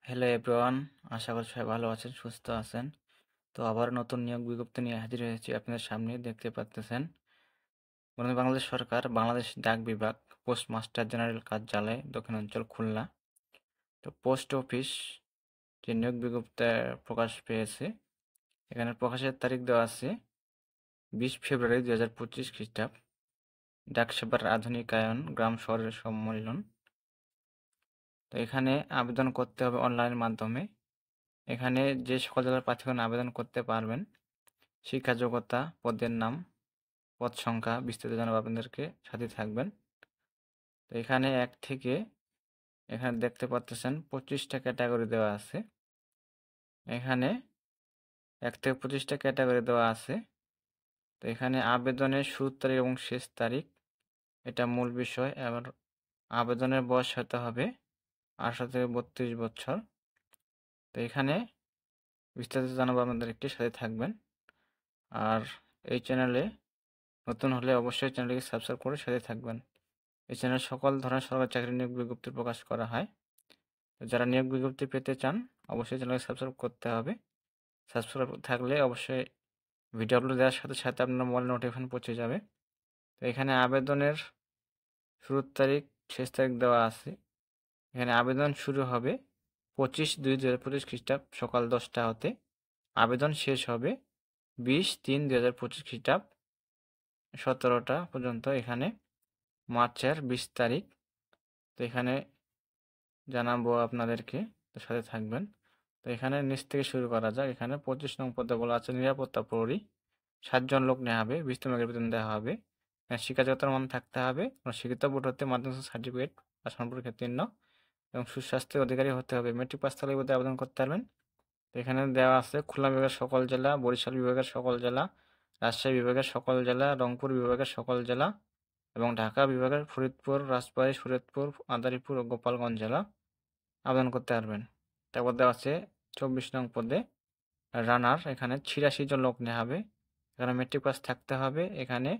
Hello everyone, আশা করি সবাই ভালো আছেন, সুস্থ আছেন। তো আবার নতুন নিয়োগ বিজ্ঞপ্তি নিয়ে হাজির হয়েছি আপনাদের সামনে। দেখতে পাচ্ছেন বাংলাদেশ সরকার, বাংলাদেশ ডাক বিভাগ, পোস্ট মাস্টার জেনারেল কার্যালয়, দক্ষিণাঞ্চল, খুলনা। তো পোস্ট অফিস যে নিয়োগ বিজ্ঞপ্তি প্রকাশ পেয়েছে, এখানে প্রকাশের তারিখ দেওয়া আছে 20 ফেব্রুয়ারি 2025 খ্রিস্টাব্দ। ডাক সেবার আধুনিকায়ন, গ্রাম শহরের সম্মেলন। তো এখানে আবেদন করতে হবে অনলাইনের মাধ্যমে। এখানে যে সকল জেলার প্রার্থীগণ আবেদন করতে পারবেন, শিক্ষা যোগ্যতা, পদের নাম, পদ সংখ্যা বিস্তারিত জানাবো আপনাদেরকে, সাথে থাকবেন। তো এখানে এখানে দেখতে পাচ্ছেন 25টা ক্যাটাগরি দেওয়া আছে। এখানে 1 থেকে 25টা ক্যাটাগরি দেওয়া আছে। তো এখানে আবেদনের শুরুর তারিখ এবং শেষ তারিখ, এটা মূল বিষয়। এবার আবেদনের বয়স হতে হবে 18 থেকে 32 বছর। তো এখানে বিস্তারিত জানাবো আপনাদের, একটি সাথে থাকবেন। আর এই চ্যানেলে নতুন হলে অবশ্যই চ্যানেলটিকে সাবস্ক্রাইব করে সাথে থাকবেন। এই চ্যানেলে সকল ধরনের সরকারি চাকরি নিয়োগ বিজ্ঞপ্তি প্রকাশ করা হয়। তো যারা নিয়োগ বিজ্ঞপ্তি পেতে চান, অবশ্যই চ্যানেলকে সাবস্ক্রাইব করতে হবে। সাবস্ক্রাইব থাকলে অবশ্যই ভিডিও আপলোড দেওয়ার সাথে সাথে আপনার মোবাইলে নোটিফিকেশন পৌঁছে যাবে। তো এখানে আবেদনের শুরুর তারিখ, শেষ তারিখ দেওয়া আছে। এখানে আবেদন শুরু হবে 25/2/2025 খ্রিস্টাব্দ সকাল 10টা হতে। আবেদন শেষ হবে 20/3/2025 খ্রিস্টাব্দ 17টা পর্যন্ত। এখানে মার্চের 20 তারিখ। তো এখানে জানাবো আপনাদেরকে, তো সাথে থাকবেন। তো এখানে নিচ থেকে শুরু করা যাক। এখানে 25 নং পদে বলা আছে নিরাপত্তা প্রহরী, 7 জন লোক নেওয়া হবে, 20 মাসের বেতন দেওয়া হবে। শিক্ষাগত মান থাকতে হবে, শিক্ষিত বোর্ড হতে মাধ্যমিক সার্টিফিকেট বা সম্পর্কে উত্তীর্ণ এবং সুস্বাস্থ্যের অধিকারী হতে হবে। মেট্রিক পাস থাকলে বোধহয় আবেদন করতে পারবেন। তো এখানে দেওয়া আছে খুলনা বিভাগের সকল জেলা, বরিশাল বিভাগের সকল জেলা, রাজশাহী বিভাগের সকল জেলা, রংপুর বিভাগের সকল জেলা এবং ঢাকা বিভাগের ফরিদপুর, রাজবাড়ী, শরীয়তপুর, মাদারীপুর ও গোপালগঞ্জ জেলা আবেদন করতে পারবেন। তারপর দেওয়া আছে 24 নং পদে রানার, এখানে 86 জন লোক নেওয়া হবে। এখানে মেট্রিক পাস থাকতে হবে। এখানে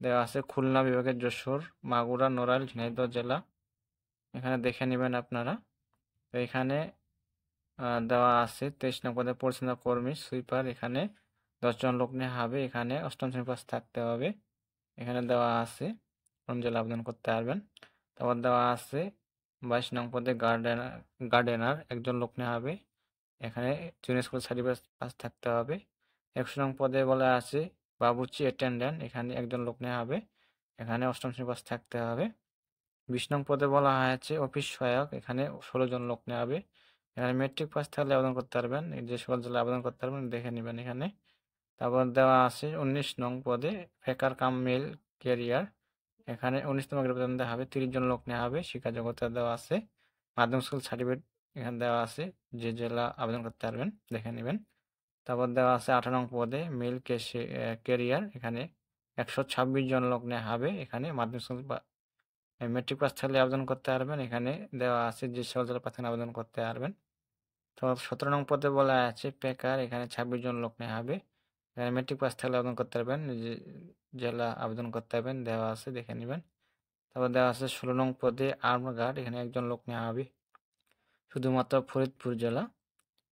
দেওয়া আছে খুলনা বিভাগের যশোর, মাগুরা, নড়াইল, ঝিনাইদহ জেলা। এখানে দেখে নেবেন আপনারা। তো এখানে দেওয়া আছে 23 নং পদে পরিচ্ছন্ন কর্মী, সুইপার, এখানে 10 জন লোক নেওয়া হবে। এখানে 8ম শ্রেণী পাস থাকতে হবে। এখানে দেওয়া আছে কোন জেলা আবেদন করতে পারবেন। তারপর দেওয়া আছে 22 নং পদে গার্ডেনার, একজন লোক নেওয়া হবে। এখানে জুনিয়র স্কুল সার্টিফিকেট পাস থাকতে হবে। 100 নং পদে বলা আছে বাবুর্চি অ্যাটেন্ডেন্ট, এখানে একজন লোক নেওয়া হবে। এখানে 8ম শ্রেণী পাস থাকতে হবে। 20 নং পদে বলা হয়েছে অফিস সহায়ক, এখানে 16 জন লোক নেওয়া হবে। এখানে মেট্রিক পাস থাকলে আবেদন করতে পারবেন। এই যে সকল জেলায় আবেদন করতে পারবেন দেখে নেবেন এখানে। তারপর দেওয়া আছে 19 নং পদে ফেকার কাম মেল ক্যারিয়ার, এখানে 19তম গ্রেড বেতন দেওয়া হবে। 30 জন লোক নেওয়া হবে। শিক্ষা যোগ্যতা দেওয়া আছে মাধ্যমিক স্কুল সার্টিফিকেট, এখানে দেওয়া আছে। যে জেলা আবেদন করতে পারবেন দেখে নেবেন। তারপর দেওয়া আছে 18 নং পদে মেল ক্যারিয়ার, এখানে 126 জন লোক নেওয়া হবে। এখানে মাধ্যমিক স্কুল বা মেট্রিক পাস থাকলে আবেদন করতে পারবেন। এখানে দেওয়া আছে যে সকল জেলা প্রার্থী আবেদন করতে পারবেন। তো 17 নং পদে বলা আছে পেকার, এখানে 26 জন লোক নেওয়া হবে। এখানে মেট্রিক পাস থাকলে আবেদন করতে পারবেন। যে জেলা আবেদন করতে পারবেন দেওয়া আছে, দেখে নেবেন। তারপর দেওয়া আছে 16 নং পদে আর্ম গার্ড, এখানে একজন লোক নেওয়া হবে শুধুমাত্র ফরিদপুর জেলা।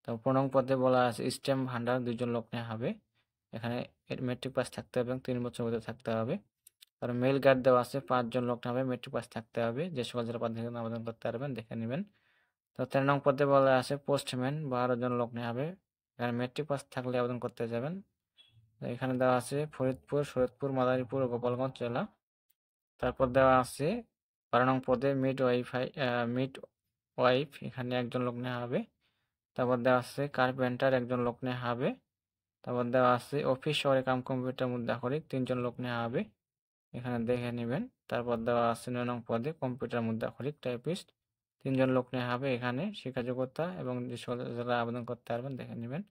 তো 15 নং পদে বলা আছে স্ট্যাম্প ভান্ডার, 2 জন লোক নেওয়া হবে। এখানে মেট্রিক পাস থাকতে হবে এবং 3 বছর মধ্যে থাকতে হবে। আর মেল গার্ড দেওয়া আছে 5 জন লোক নেওয়া হবে, মেট্রিক পাস থাকতে হবে। যে সকল জেলা প্রার্থী আবেদন করতে পারবেন দেখে নেবেন। তো 13 নং পদে বলা আছে পোস্টম্যান, 12 জন লোক নেওয়া হবে। এখানে মেট্রিক পাস থাকলে আবেদন করতে যাবেন। এখানে দেওয়া আছে ফরিদপুর, শরীয়তপুর, মাদারীপুর ও গোপালগঞ্জ জেলা। তারপর দেওয়া আছে 12 নং পদে মিড ওয়াইফ, এখানে একজন লোক নেওয়া হবে। তারপর দেওয়া আছে কার্পেন্টার, একজন লোক নেওয়া হবে। তারপর দেওয়া আছে অফিস শহরে কাম কম্পিউটার মুদ্রাক্ষরিক, 3 জন লোক নেওয়া হবে। এখানে দেখে নেবেন। তারপর দেওয়া আছে 9 নং পদে কম্পিউটার মুদ্রাক্ষরিক টাইপিস্ট, 3 জন লোক নেওয়া হবে। এখানে শিক্ষা যোগ্যতা এবং যে সকল যারা আবেদন করতে পারবেন দেখে নেবেন।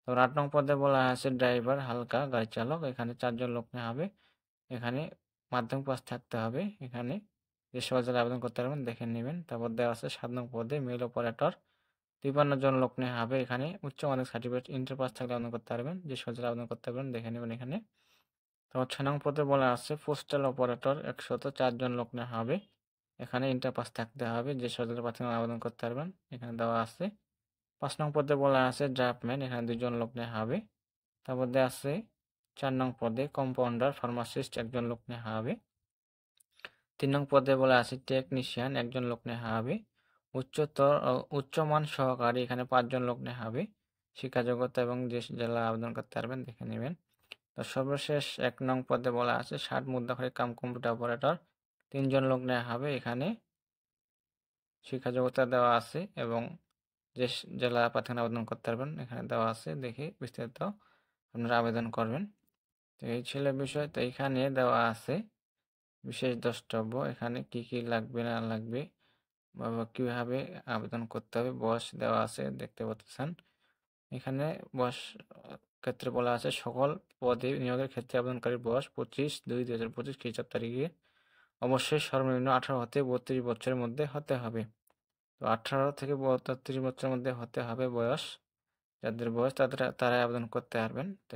তারপর 8 নং পদে বলা আছে ড্রাইভার হালকা গাড়ি চালক, এখানে 4 জন লোক নেওয়া হবে। এখানে মাধ্যমিক পাস থাকতে হবে। এখানে যে সকল যারা আবেদন করতে পারবেন দেখে নেবেন। তারপর দেওয়া আছে 7 নং পদে মেল অপারেটর, 53 জন লোক নেওয়া হবে। এখানে উচ্চ মাধ্যমিক সার্টিফিকেট ইন্টার পাস থাকলে আবেদন করতে পারবেন। যে সকল যারা আবেদন করতে পারবেন দেখে নেবেন এখানে। তারপর 6 নং পদে বলা আছে পোস্টাল অপারেটর, 104 জন লোক নেওয়া হবে। এখানে ইন্টার পাস থাকতে হবে, যে সরকারি প্রার্থীরা আবেদন করতে পারবেন এখানে দেওয়া আছে। 5 নং পদে বলা আছে ড্রাফটম্যান, এখানে 2 জন লোক নেওয়া হবে। তারপর দেওয়া আছে 4 নং পদে কম্পাউন্ডার ফার্মাসিস্ট 1 জন লোক নেওয়া হবে। 3 নং পদে বলা আছে টেকনিশিয়ান 1 জন লোক নেওয়া হবে। উচ্চমান সহকারী এখানে 5 জন লোক নেওয়া হবে। শিক্ষা যোগ্যতা এবং যে জেলা আবেদন করতে পারবেন দেখে নেবেন। তো সর্বশেষ 1 নং পদে বলা আছে 60 মুদ্রাক্ষরিক কাম কম্পিউটার অপারেটর 3 জন লোক নেওয়া হবে। এখানে শিক্ষা যোগ্যতা দেওয়া আছে এবং যে জেলা প্রার্থীরা আবেদন করতে পারবেন এখানে দেওয়া আছে, দেখে বিস্তারিত আপনারা আবেদন করবেন। তো এই ছিল বিষয়। তো এখানে দেওয়া আছে বিশেষ দ্রষ্টব্য, এখানে কি কি লাগবে না লাগবে বা কীভাবে আবেদন করতে হবে, বয়স দেওয়া আছে দেখতে পাচ্ছেন। এখানে বয়স ক্ষেত্রে বলা আছে সকল পদে নিয়োগের ক্ষেত্রে আবেদনকারীর বয়স 25/2/2025 খ্রিস্টাব্দ তারিখে অবশ্যই সর্বনিম্ন 18 হতে 32 বছরের মধ্যে হতে হবে। তো 18 থেকে 32 বছরের মধ্যে হতে হবে বয়স, যাদের বয়স তারাই আবেদন করতে পারবেন। তো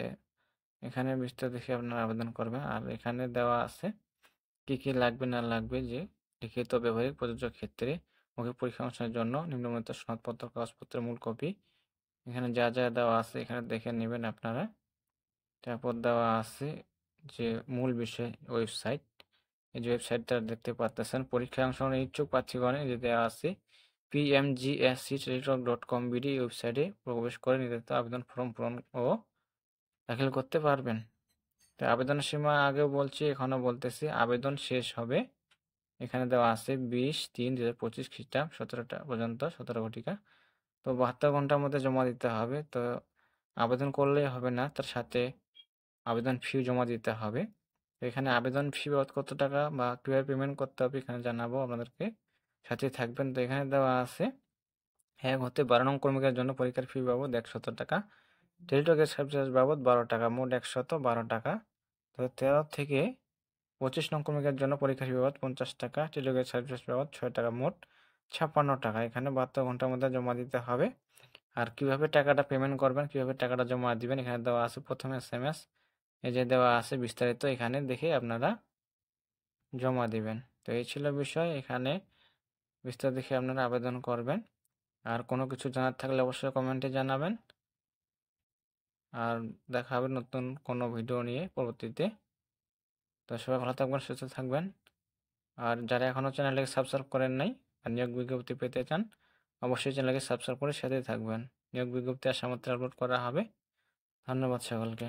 এখানে বিস্তারিত দেখে আপনারা আবেদন করবেন। আর এখানে দেওয়া আছে কি কি লাগবে না লাগবে, যে লিখিত ব্যবহারিক প্রযোজ্য ক্ষেত্রে মৌখিক পরীক্ষা অনুষ্ঠানের জন্য নিম্নলিখিত সনদপত্র কাগজপত্রের মূল কপি, এখানে যা যা দেওয়া আছে এখানে দেখে নেবেন আপনারা। তারপর দেওয়া আছে যে মূল বিষয় ওয়েবসাইট, এই যে ওয়েবসাইটটা দেখতে পাচ্ছেন পরীক্ষায় অংশগ্রহণের ইচ্ছুক প্রার্থীগণের যে দেওয়া আছে pmgsc.com.bd ওয়েবসাইটে প্রবেশ করে নির্ধারিত আবেদন ফর্ম পূরণ ও দাখিল করতে পারবেন। তো আবেদনের সীমা আগেও বলছি এখনও বলতেছি, আবেদন শেষ হবে এখানে দেওয়া আছে 20/3/2025 খ্রিস্টাব্দ 17টা পর্যন্ত 17 ঘটিকা। তো 72 ঘন্টার মধ্যে জমা দিতে হবে। তো আবেদন করলেই হবে না, তার সাথে আবেদন ফিও জমা দিতে হবে। তো এখানে আবেদন ফি বাবদ কত টাকা বা কীভাবে পেমেন্ট করতে হবে এখানে জানাবো আপনাদেরকে, সাথে থাকবেন। তো এখানে দেওয়া আছে 1 হতে 12 নং কর্মীদের জন্য পরীক্ষার ফি বাবদ 100 টাকা, টেলিটকের সার্ভিস বাবদ 12 টাকা, মোট 112 টাকা। তো 13 থেকে 25 নং কর্মীদের জন্য পরীক্ষার ফি বাবদ 50 টাকা, টেলিটকের সার্ভিস বাবদ 6 টাকা, মোট 56 টাকা। এখানে 72 ঘন্টার মধ্যে জমা দিতে হবে। আর কিভাবে টাকাটা পেমেন্ট করবেন, কিভাবে টাকাটা জমা দিবেন এখানে দেওয়া আছে প্রথমে SMS, এই যে দেওয়া আছে বিস্তারিত, এখানে দেখে আপনারা জমা দিবেন। তো এই ছিল বিষয়, এখানে বিস্তারিত দেখে আপনারা আবেদন করবেন। আর কোনো কিছু জানার থাকলে অবশ্যই কমেন্টে জানাবেন। আর দেখা হবে নতুন কোনো ভিডিও নিয়ে পরবর্তীতে। তো সবাই ভালো থাকবেন, সুস্থ থাকবেন। আর যারা এখনও চ্যানেলটাকে সাবস্ক্রাইব করেন নাই আর নিয়োগ বিজ্ঞপ্তি পেতে চান অবশ্যই চ্যানেলকে সাবস্ক্রাইব করে সাথেই থাকবেন। নিয়োগ বিজ্ঞপ্তি আসার মাত্র আপলোড করা হবে। ধন্যবাদ সকলকে।